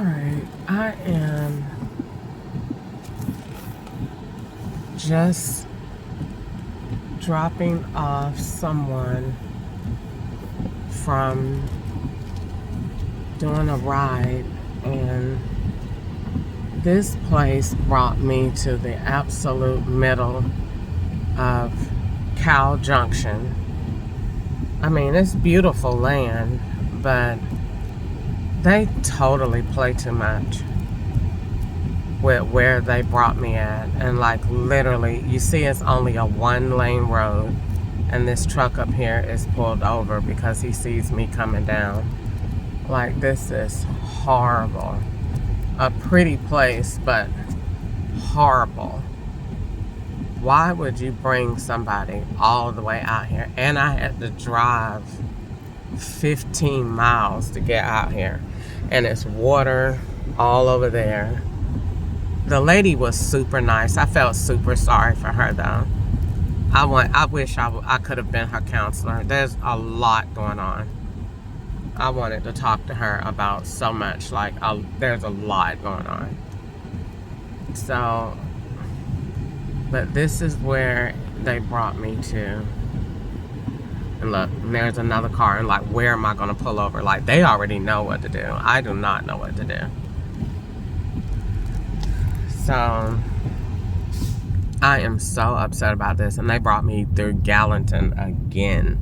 Alright, I am just dropping off someone from doing a ride, and this place brought me to the absolute middle of Cow Junction. I mean, it's beautiful land, but they totally play too much with where they brought me at. And like literally, you see it's only a 1-lane road, and this truck up here is pulled over because he sees me coming down. Like, this is horrible. A pretty place, but horrible. Why would you bring somebody all the way out here? And I had to drive 15 miles to get out here, and it's water all over there. The lady was super nice. I felt super sorry for her though. I wish I could have been her counselor. There's a lot going on. I wanted to talk to her about so much. Like, there's a lot going on. So, but this is where they brought me to. And look, there's another car, and like, where am I going to pull over? Like, they already know what to do. I do not know what to do. So, I am so upset about this, and they brought me through Gallatin again.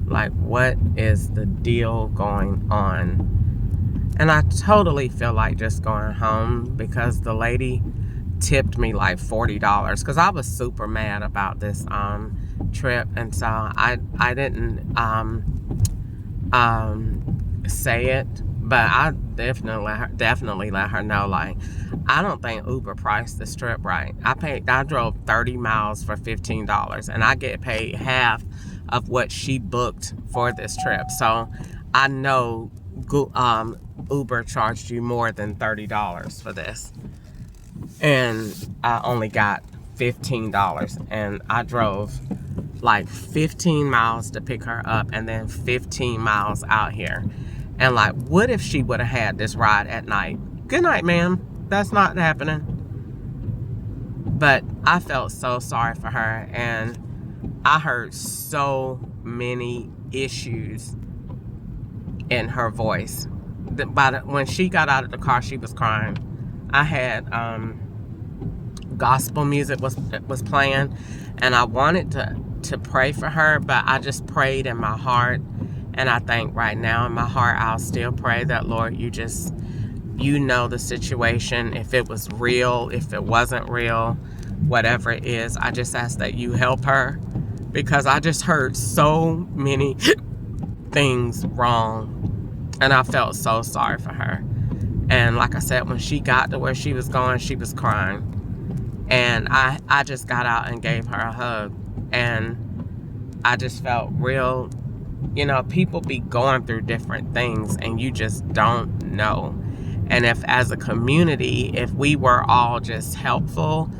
Like, what is the deal going on? And I totally feel like just going home, because the lady tipped me like $40, because I was super mad about this trip, and so I didn't say it, but I definitely let her know, like, I don't think Uber priced this trip right. I drove 30 miles for $15, and I get paid half of what she booked for this trip. So I know Uber charged you more than $30 for this, and I only got $15, and I drove like 15 miles to pick her up, and then 15 miles out here. And like, what if she would have had this ride at night? Good night, ma'am. That's not happening. But I felt so sorry for her, and I heard so many issues in her voice. When she got out of the car, she was crying. I had gospel music was playing, and I wanted to pray for her, but I just prayed in my heart. And I think right now in my heart, I'll still pray that, Lord, you know the situation. If it was real, if it wasn't real, whatever it is, I just ask that you help her, because I just heard so many things wrong, and I felt so sorry for her. And like I said, when she got to where she was going, she was crying, and I just got out and gave her a hug, and I just felt real. You know, people be going through different things, and you just don't know. And if as a community, if we were all just helpful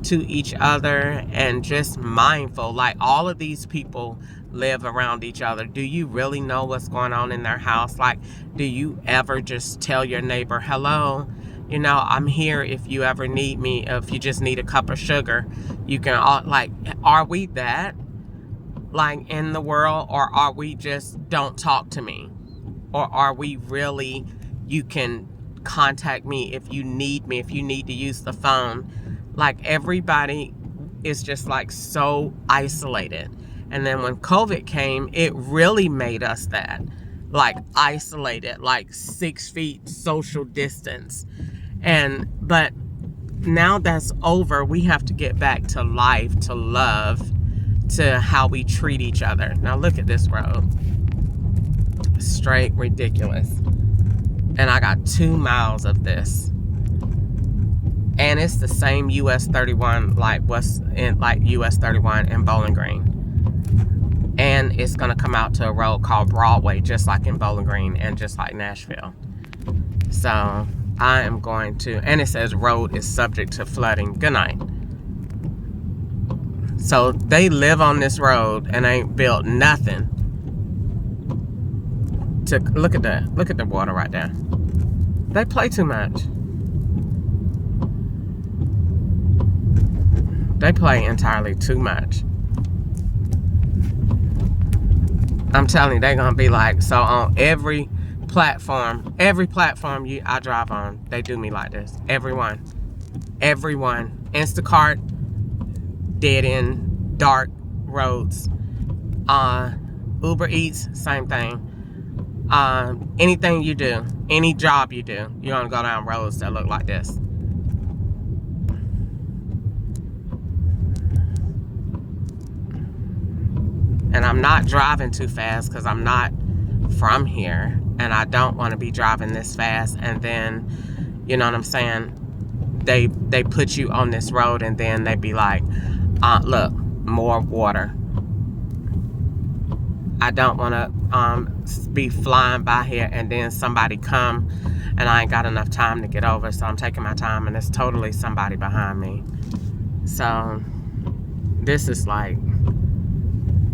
to each other and just mindful, like, all of these people live around each other. Do you really know what's going on in their house? Like, do you ever just tell your neighbor, hello, you know, I'm here if you ever need me. If you just need a cup of sugar, you can, like, are we that, like, in the world? Or are we just, don't talk to me? Or are we really, you can contact me if you need me, if you need to use the phone? Like, everybody is just like so isolated. And then when COVID came, it really made us that, like, isolated, like 6 feet social distance. But now that's over, we have to get back to life, to love, to how we treat each other. Now look at this road. Straight ridiculous. And I got 2 miles of this. And it's the same US 31, like what's in like US 31 in Bowling Green. And it's gonna come out to a road called Broadway, just like in Bowling Green and just like Nashville. So I am going to, and it says road is subject to flooding. Good night. So they live on this road and ain't built nothing. To look at the water right there. They play too much. They play entirely too much. I'm telling you, they're gonna be like, so on every platform I drive on, they do me like this. Everyone. Instacart, dead end, dark roads. Uber Eats, same thing. Anything you do, any job you do, you're gonna go down roads that look like this. And I'm not driving too fast because I'm not from here, and I don't want to be driving this fast. And then, you know what I'm saying, they put you on this road, and then they be like, look, more water. I don't want to be flying by here and then somebody come and I ain't got enough time to get over, so I'm taking my time, and it's totally somebody behind me. So this is like,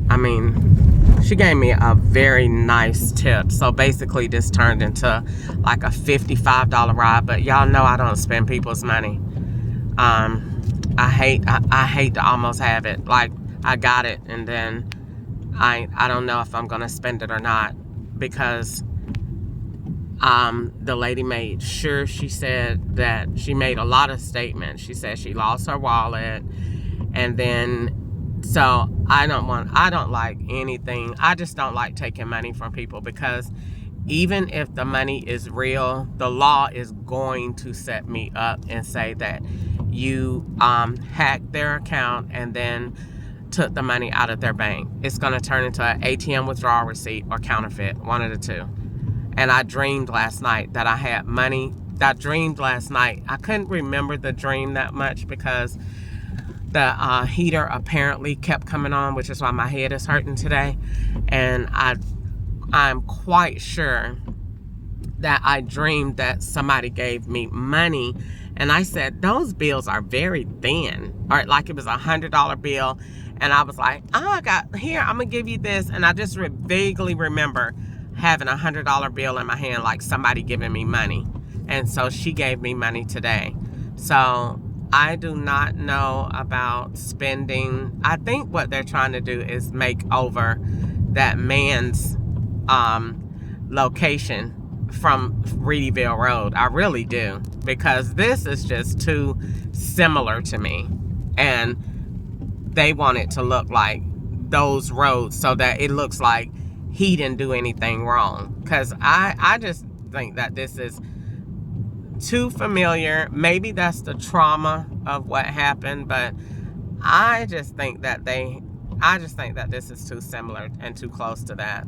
I mean, she gave me a very nice tip. So basically this turned into like a $55 ride, but y'all know I don't spend people's money. I hate to almost have it. Like, I got it and then I don't know if I'm gonna spend it or not, because the lady made sure, she said that she made a lot of statements. She said she lost her wallet, and then so I don't like anything. I just don't like taking money from people, because even if the money is real, the law is going to set me up and say that you hacked their account and then took the money out of their bank. It's going to turn into an ATM withdrawal receipt or counterfeit, one of the two. And I dreamed last night that I had money. I dreamed last night. I couldn't remember the dream that much because the heater apparently kept coming on, which is why my head is hurting today. And I'm quite sure that I dreamed that somebody gave me money, and I said, those bills are very thin. Or like it was $100 bill, and I was like, I got, here, I'm gonna give you this. And I just vaguely remember having a $100 bill in my hand, like somebody giving me money. And so she gave me money today. So I do not know about spending. I think what they're trying to do is make over that man's location from Reedyville Road. I really do, because this is just too similar to me, and they want it to look like those roads so that it looks like he didn't do anything wrong. Because I just think that this is too familiar. Maybe that's the trauma of what happened, but I just think that this is too similar and too close to that.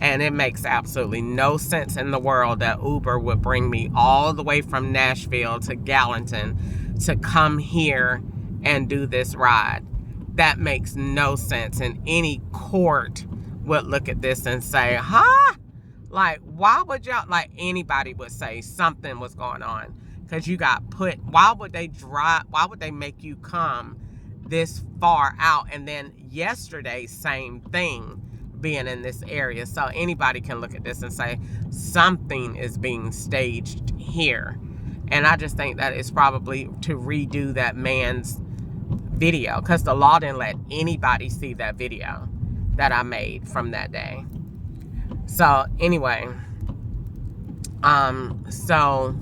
And it makes absolutely no sense in the world that Uber would bring me all the way from Nashville to Gallatin to come here and do this ride. That makes no sense. And any court would look at this and say, huh? Like, why would y'all, like anybody would say something was going on, because you got put, why would they make you come this far out? And then yesterday, same thing, being in this area. So anybody can look at this and say something is being staged here. And I just think that it's probably to redo that man's video, because the law didn't let anybody see that video that I made from that day. So anyway, so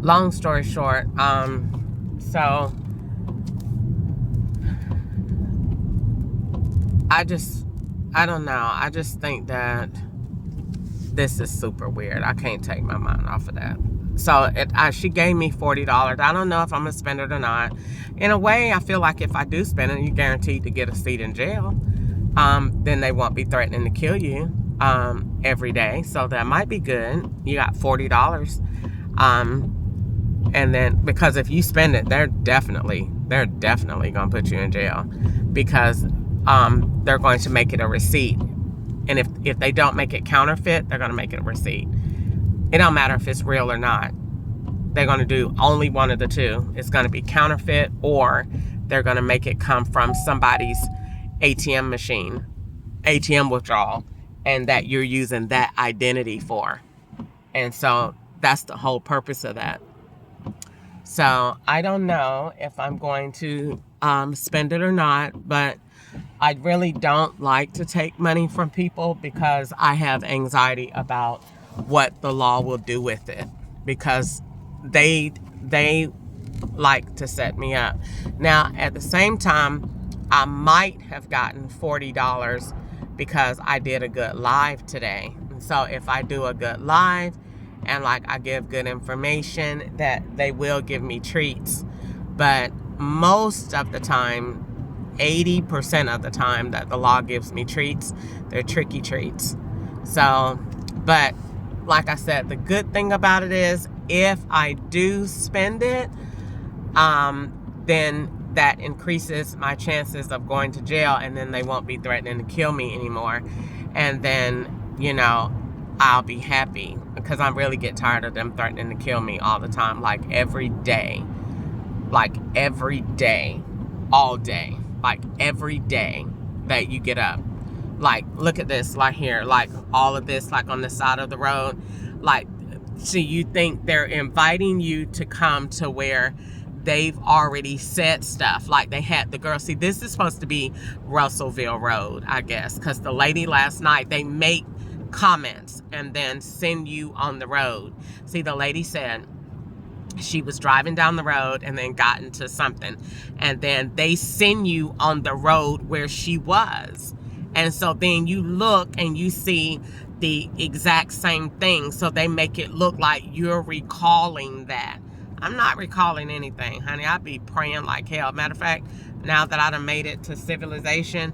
long story short, so I don't know. I just think that this is super weird. I can't take my mind off of that. So she gave me $40. I don't know if I'm going to spend it or not. In a way, I feel like if I do spend it, you're guaranteed to get a seat in jail. Then they won't be threatening to kill you every day. So that might be good. You got $40. And then, because if you spend it, they're definitely going to put you in jail, because they're going to make it a receipt. And if they don't make it counterfeit, they're going to make it a receipt. It don't matter if it's real or not. They're going to do only one of the two. It's going to be counterfeit, or they're going to make it come from somebody's ATM machine, ATM withdrawal, and that you're using that identity for. And so that's the whole purpose of that. So I don't know if I'm going to spend it or not, but I really don't like to take money from people because I have anxiety about what the law will do with it, because they like to set me up. Now, at the same time, I might have gotten $40 because I did a good live today. And so if I do a good live and like I give good information, that they will give me treats. But most of the time, 80% of the time that the law gives me treats, they're tricky treats. So, but like I said, the good thing about it is if I do spend it, then that increases my chances of going to jail, and then they won't be threatening to kill me anymore. And then, you know, I'll be happy, because I really get tired of them threatening to kill me all the time, like every day, all day, like every day that you get up. Like, look at this, like here, like all of this, like on the side of the road. Like, so you think they're inviting you to come to where they've already said stuff. Like they had the girl, see, this is supposed to be Russellville Road, I guess, because the lady last night, they make comments and then send you on the road. See, the lady said she was driving down the road and then got into something, and then they send you on the road where she was. And so then you look and you see the exact same thing. So they make it look like you're recalling that. I'm not recalling anything, honey. I be praying like hell. Matter of fact, now that I done made it to civilization,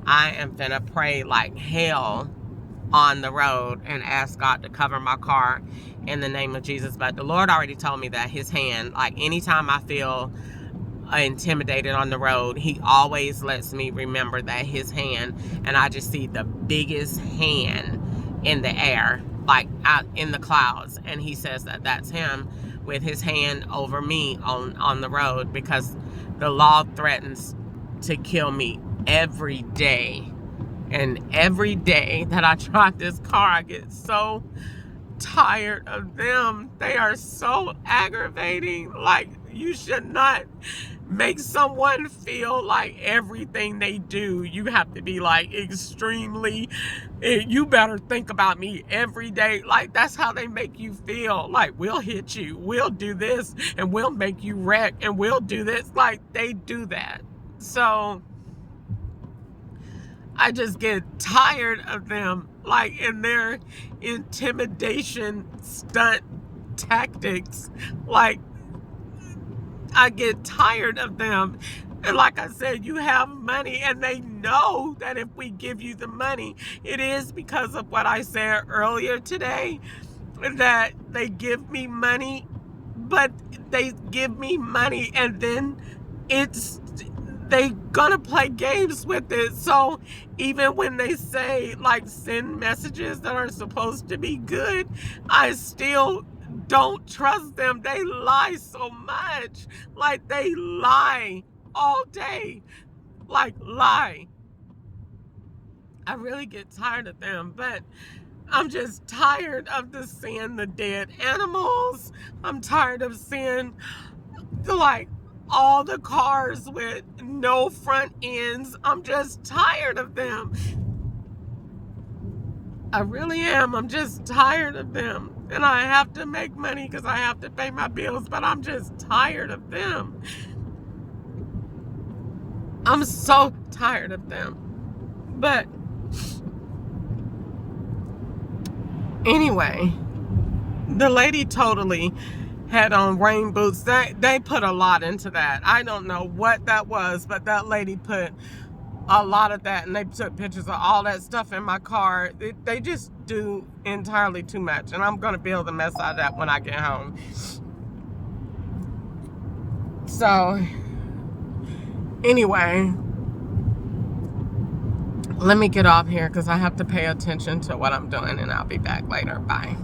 I am finna pray like hell on the road and ask God to cover my car in the name of Jesus. But the Lord already told me that his hand, like anytime I feel intimidated on the road, he always lets me remember that his hand, and I just see the biggest hand in the air, like out in the clouds, and he says that that's him with his hand over me on the road, because the law threatens to kill me every day. And every day that I drive this car, I get so tired of them. They are so aggravating. Like, you should not make someone feel like everything they do, you have to be like extremely, you better think about me every day. Like, that's how they make you feel. Like, we'll hit you, we'll do this, and we'll make you wreck, and we'll do this. Like, they do that. So I just get tired of them, like, in their intimidation stunt tactics. Like, I get tired of them. And like I said, you have money, and they know that if we give you the money, it is because of what I said earlier today, that they give me money, but they give me money and then they gonna play games with it. So even when they say, like, send messages that are supposed to be good, I still don't trust them. They lie so much. Like, they lie all day. Like, lie. I really get tired of them, but I'm just tired of seeing the dead animals. I'm tired of seeing all the cars with no front ends. I'm just tired of them. I really am. I'm just tired of them. And I have to make money because I have to pay my bills, but I'm just tired of them. I'm so tired of them. But anyway, the lady totally had on rain boots. They put a lot into that. I don't know what that was, but that lady put a lot of that, and they took pictures of all that stuff in my car. They just do entirely too much, and I'm gonna build a mess out of that when I get home. So anyway, let me get off here because I have to pay attention to what I'm doing, and I'll be back later. Bye.